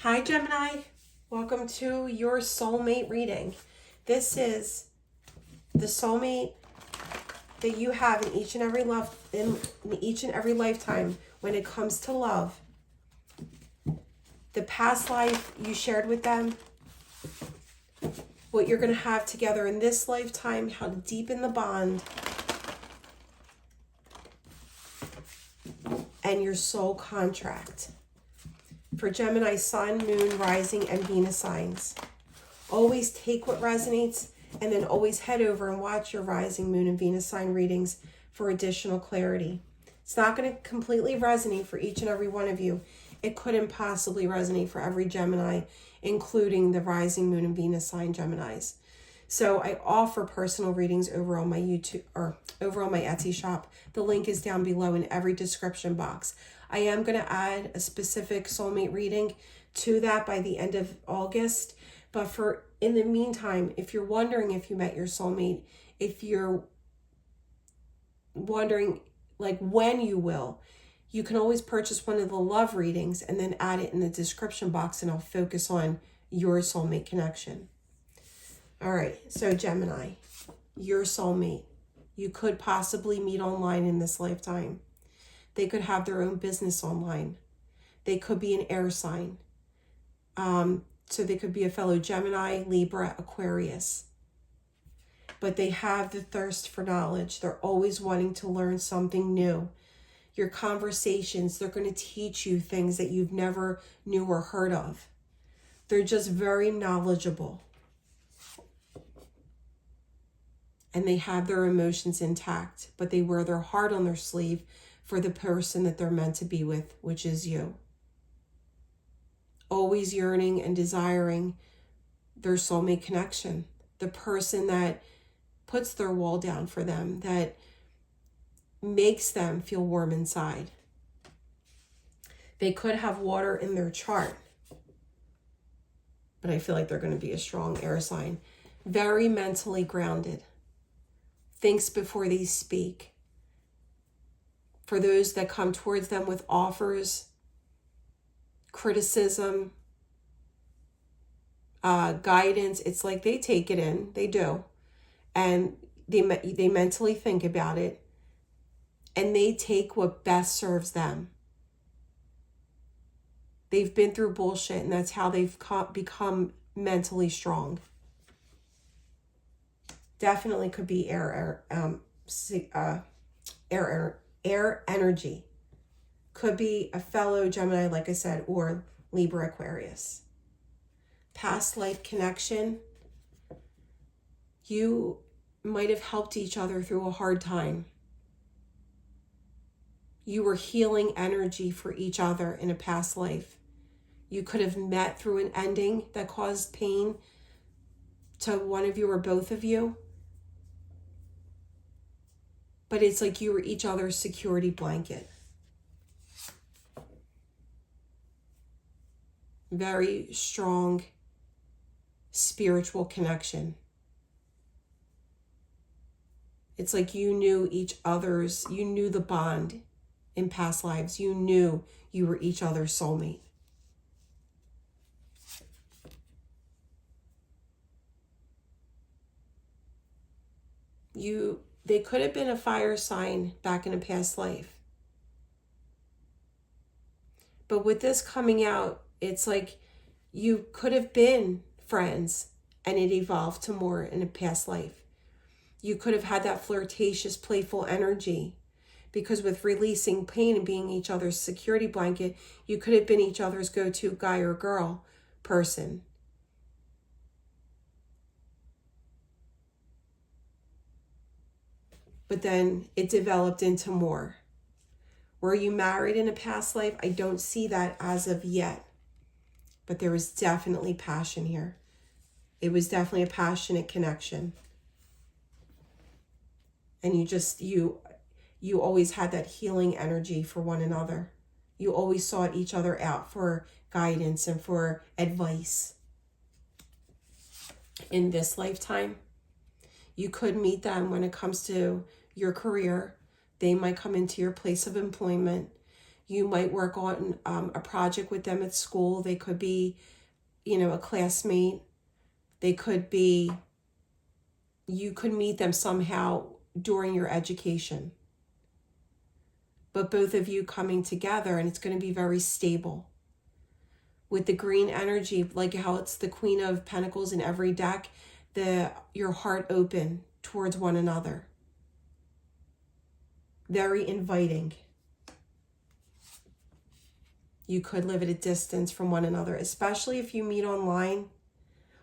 Hi Gemini, welcome to your soulmate reading. This is the soulmate that you have in each and every lifetime when it comes to love. The past life you shared with them, what you're going to have together in this lifetime, how to deepen the bond, and your soul contract. For Gemini Sun, Moon, Rising, and Venus signs. Always take what resonates and then always head over and watch your Rising, Moon, and Venus sign readings for additional clarity. It's not going to completely resonate for each and every one of you. It couldn't possibly resonate for every Gemini, including the Rising, Moon, and Venus sign Geminis. So I offer personal readings over on my YouTube or over on my Etsy shop. The link is down below in every description box. I am going to add a specific soulmate reading to that by the end of August. But for in the meantime, if you're wondering if you met your soulmate, if you're wondering like when you will, you can always purchase one of the love readings and then add it in the description box, and I'll focus on your soulmate connection. All right, so Gemini, your soulmate. You could possibly meet online in this lifetime. They could have their own business online. They could be an air sign. So they could be a fellow Gemini, Libra, Aquarius. But they have the thirst for knowledge. They're always wanting to learn something new. Your conversations, they're going to teach you things that you've never knew or heard of. They're just very knowledgeable. And they have their emotions intact, but they wear their heart on their sleeve for the person that they're meant to be with, which is you. Always yearning and desiring their soulmate connection, the person that puts their wall down for them, that makes them feel warm inside. They could have water in their chart, but I feel like they're going to be a strong air sign. Very mentally grounded. Thinks before they speak. For those that come towards them with offers, criticism, guidance, it's like they take it in. They do. And they mentally think about it. And they take what best serves them. They've been through bullshit, and that's how they've become mentally strong. Definitely could be air energy. Could be a fellow Gemini, like I said, or Libra, Aquarius. Past life connection. You might have helped each other through a hard time. You were healing energy for each other in a past life. You could have met through an ending that caused pain to one of you or both of you. But it's like you were each other's security blanket. Very strong spiritual connection. It's like you knew you knew the bond in past lives. You knew you were each other's soulmate. They could have been a fire sign back in a past life. But with this coming out, it's like you could have been friends and it evolved to more in a past life. You could have had that flirtatious, playful energy, because with releasing pain and being each other's security blanket, you could have been each other's go-to guy or girl person. But then it developed into more. Were you married in a past life? I don't see that as of yet. But there was definitely passion here. It was definitely a passionate connection. And you always had that healing energy for one another. You always sought each other out for guidance and for advice. In this lifetime, you could meet them when it comes to your career. They might come into your place of employment. You might work on a project with them at school. They could be, a classmate. They could be, you could meet them somehow during your education. But both of you coming together, and it's going to be very stable. With the green energy, like how it's the Queen of Pentacles in every deck, your heart open towards one another. Very inviting. You could live at a distance from one another, especially if you meet online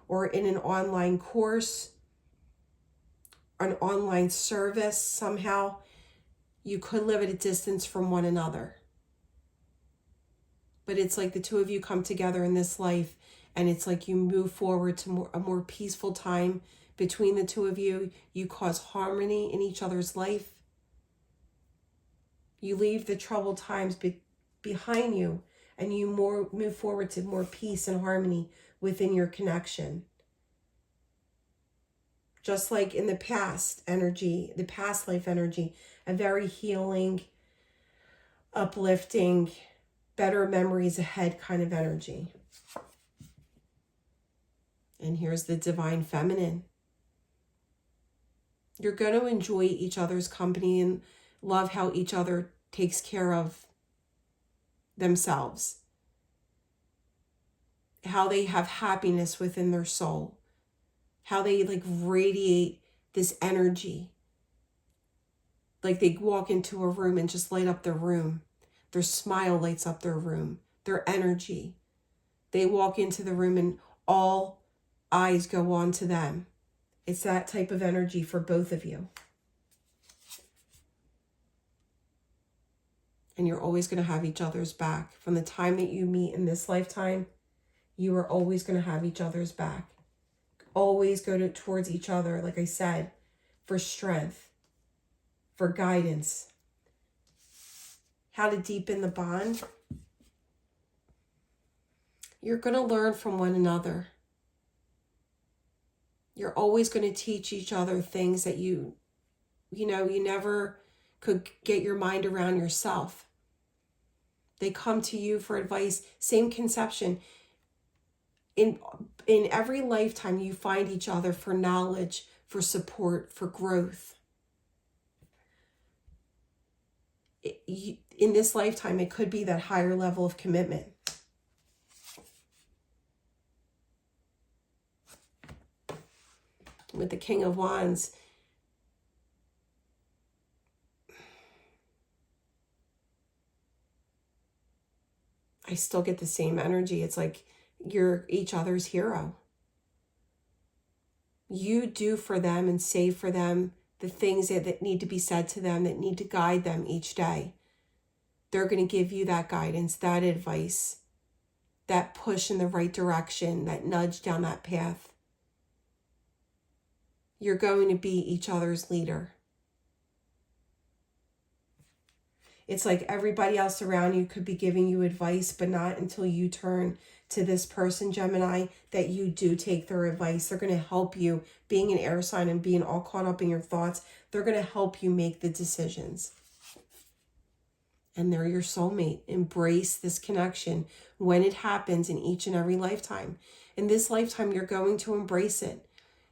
or in an online course, an online service somehow. You could live at a distance from one another. But it's like the two of you come together in this life, and it's like you move forward to a more peaceful time between the two of you. You cause harmony in each other's life. You leave the troubled times behind you, and you move forward to more peace and harmony within your connection. Just like in the past energy, the past life energy, a very healing, uplifting, better memories ahead kind of energy. And here's the divine feminine. You're going to enjoy each other's company and love how each other takes care of themselves. How they have happiness within their soul. How they radiate this energy. Like they walk into a room and just light up their room. Their smile lights up their room. Their energy. They walk into the room and all eyes go on to them. It's that type of energy for both of you. And you're always going to have each other's back. From the time that you meet in this lifetime, you are always going to have each other's back. Always go towards each other, like I said, for strength, for guidance. How to deepen the bond. You're going to learn from one another. You're always going to teach each other things that you never could get your mind around yourself. They come to you for advice. Same conception. In every lifetime, you find each other for knowledge, for support, for growth. In this lifetime, it could be that higher level of commitment. With the King of Wands, I still get the same energy. It's like you're each other's hero. You do for them and say for them the things that need to be said to them, that need to guide them each day. They're going to give you that guidance, that advice, that push in the right direction, that nudge down that path. You're going to be each other's leader. It's like everybody else around you could be giving you advice, but not until you turn to this person, Gemini, that you do take their advice. They're going to help you, being an air sign and being all caught up in your thoughts. They're going to help you make the decisions. And they're your soulmate. Embrace this connection when it happens in each and every lifetime. In this lifetime, you're going to embrace it.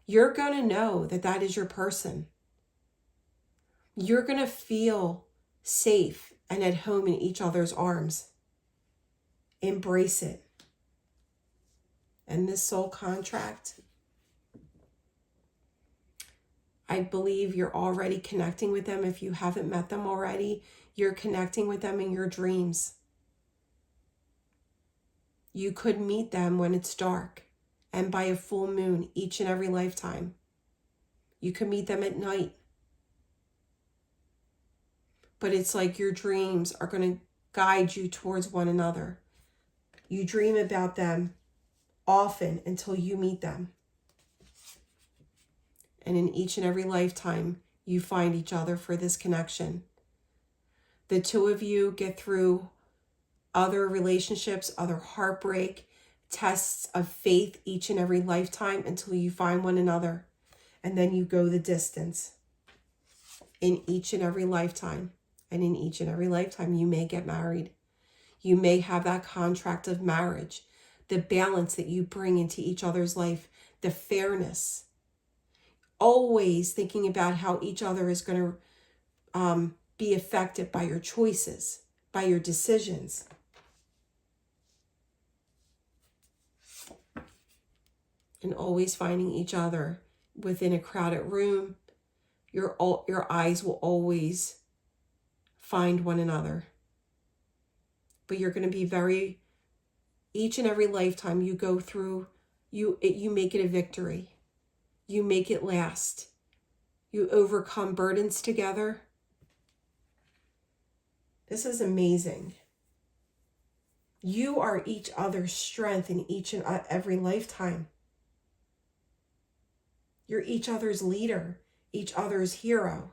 You're going to know that that is your person. You're going to feel safe and at home in each other's arms. Embrace it. And this soul contract, I believe you're already connecting with them. If you haven't met them already, you're connecting with them in your dreams. You could meet them when it's dark and by a full moon each and every lifetime. You could meet them at night. But it's like your dreams are going to guide you towards one another. You dream about them often until you meet them. And in each and every lifetime, you find each other for this connection. The two of you get through other relationships, other heartbreak, tests of faith each and every lifetime until you find one another. And then you go the distance in each and every lifetime. And in each and every lifetime, you may get married. You may have that contract of marriage, the balance that you bring into each other's life, the fairness. Always thinking about how each other is going to be affected by your choices, by your decisions. And always finding each other within a crowded room. Your eyes will always find one another. But you're going to be each and every lifetime you go through, you make it a victory. You make it last. You overcome burdens together. This is amazing. You are each other's strength in each and every lifetime. You're each other's leader, each other's hero.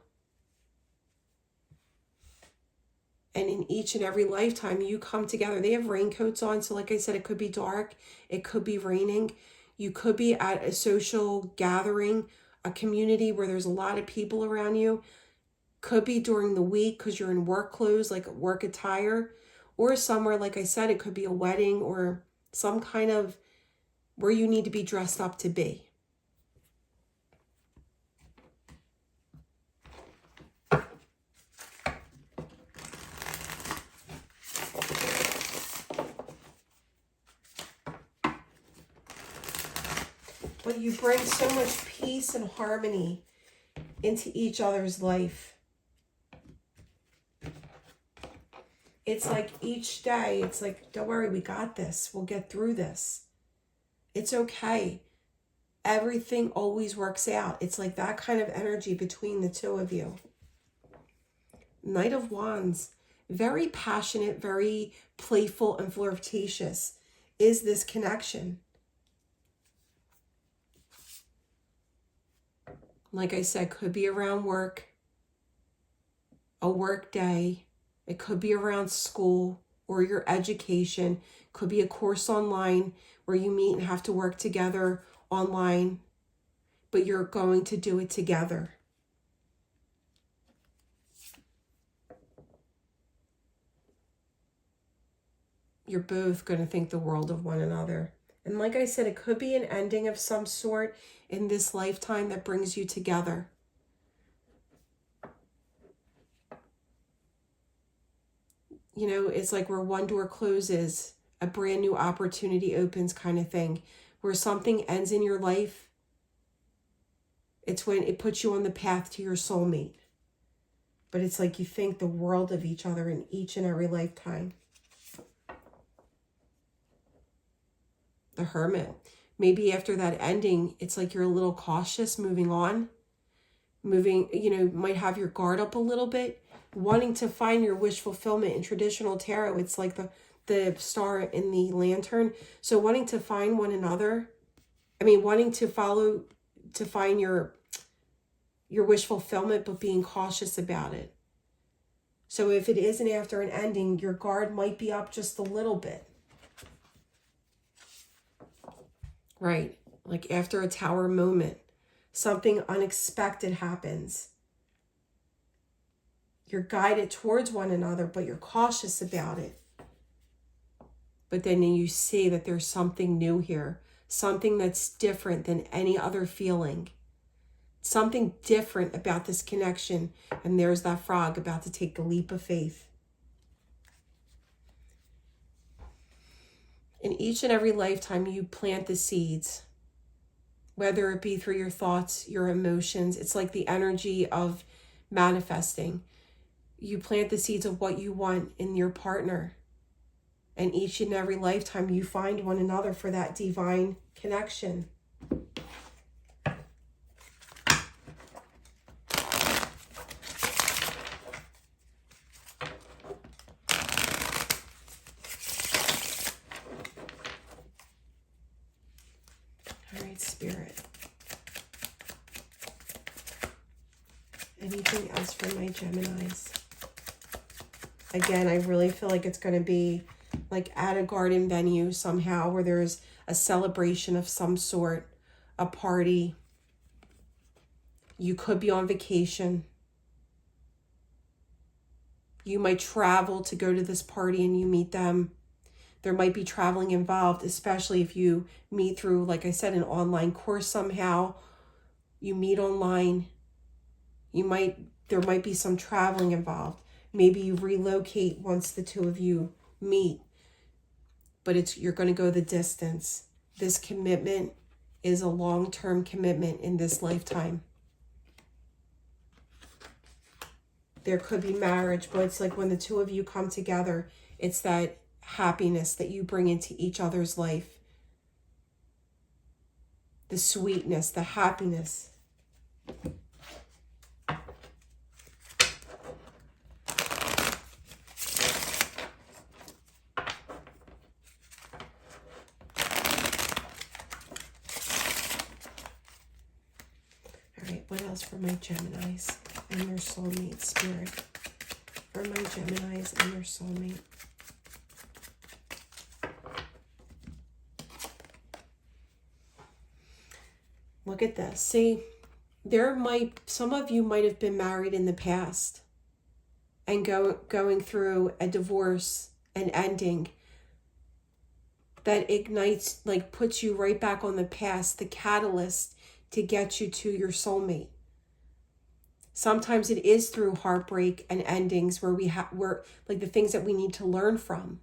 And in each and every lifetime, you come together. They have raincoats on. So like I said, it could be dark. It could be raining. You could be at a social gathering, a community where there's a lot of people around you. Could be during the week because you're in work clothes, like work attire. Or somewhere, like I said, it could be a wedding or some kind of where you need to be dressed up to be. But you bring so much peace and harmony into each other's life. It's like each day, it's like, don't worry, we got this. We'll get through this. It's okay. Everything always works out. It's like that kind of energy between the two of you. Knight of Wands, very passionate, very playful and flirtatious is this connection. Like I said, could be around work, a work day. It could be around school or your education. Could be a course online where you meet and have to work together online, but you're going to do it together. You're both going to think the world of one another. And like I said, it could be an ending of some sort in this lifetime that brings you together. You know, it's like where one door closes, a brand new opportunity opens kind of thing. Where something ends in your life, it's when it puts you on the path to your soulmate. But it's like you think the world of each other in each and every lifetime. The Hermit. Maybe after that ending, it's like you're a little cautious moving on. Might have your guard up a little bit. Wanting to find your wish fulfillment in traditional tarot, it's like the star in the lantern. So wanting to find one another, wanting to find your wish fulfillment, but being cautious about it. So if it isn't after an ending, your guard might be up just a little bit. Right, like after a tower moment, something unexpected happens. You're guided towards one another, but you're cautious about it. But then you see that there's something new here, something that's different than any other feeling. Something different about this connection. And there's that frog about to take the leap of faith. In each and every lifetime, you plant the seeds, whether it be through your thoughts, your emotions. It's like the energy of manifesting. You plant the seeds of what you want in your partner. And each and every lifetime, you find one another for that divine connection. All right, Spirit. Anything else for my Geminis? Again, I really feel like it's going to be like at a garden venue somehow where there's a celebration of some sort, a party. You could be on vacation. You might travel to go to this party and you meet them. There might be traveling involved, especially if you meet through, like I said, an online course somehow. You meet online. There might be some traveling involved. Maybe you relocate once the two of you meet. But you're going to go the distance. This commitment is a long-term commitment in this lifetime. There could be marriage, but it's like when the two of you come together, it's that happiness that you bring into each other's life. The sweetness, the happiness. What else for my Geminis and their soulmate spirit? For my Geminis and their soulmate. Look at this. See, some of you might have been married in the past and going through a divorce and ending that ignites, like puts you right back on the past, the catalyst to get you to your soulmate. Sometimes it is through heartbreak and endings where we're like the things that we need to learn from,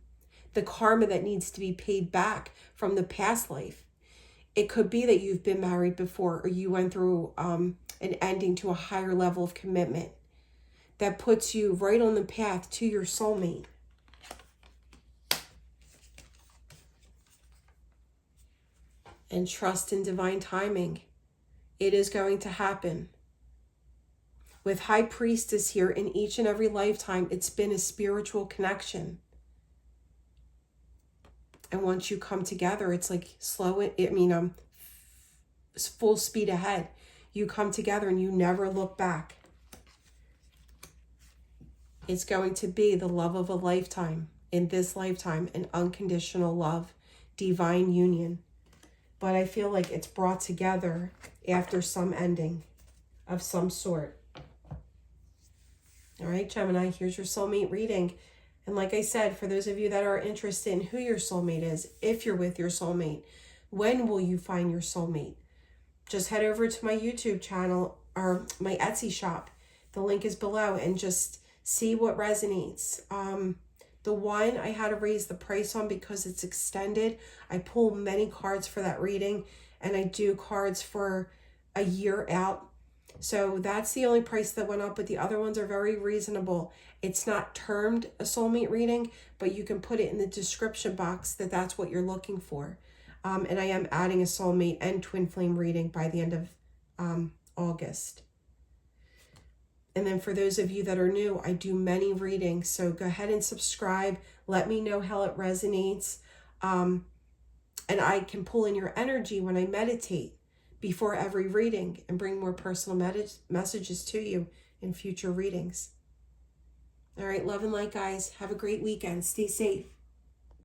the karma that needs to be paid back from the past life. It could be that you've been married before, or you went through an ending to a higher level of commitment that puts you right on the path to your soulmate. And trust in divine timing. It is going to happen. With High Priestess here, in each and every lifetime, it's been a spiritual connection. And once you come together, it's like full speed ahead. You come together and you never look back. It's going to be the love of a lifetime. In this lifetime, an unconditional love, divine union. But I feel like it's brought together after some ending of some sort. All right, Gemini, here's your soulmate reading. And like I said, for those of you that are interested in who your soulmate is, if you're with your soulmate, when will you find your soulmate? Just head over to my YouTube channel or my Etsy shop. The link is below, and just see what resonates. The one I had to raise the price on because it's extended. I pull many cards for that reading, and I do cards for a year out. So that's the only price that went up, but the other ones are very reasonable. It's not termed a soulmate reading, but you can put it in the description box that that's what you're looking for. And I am adding a soulmate and twin flame reading by the end of August. And then for those of you that are new, I do many readings. So go ahead and subscribe. Let me know how it resonates. And I can pull in your energy when I meditate before every reading and bring more personal messages to you in future readings. All right, love and light, guys. Have a great weekend. Stay safe.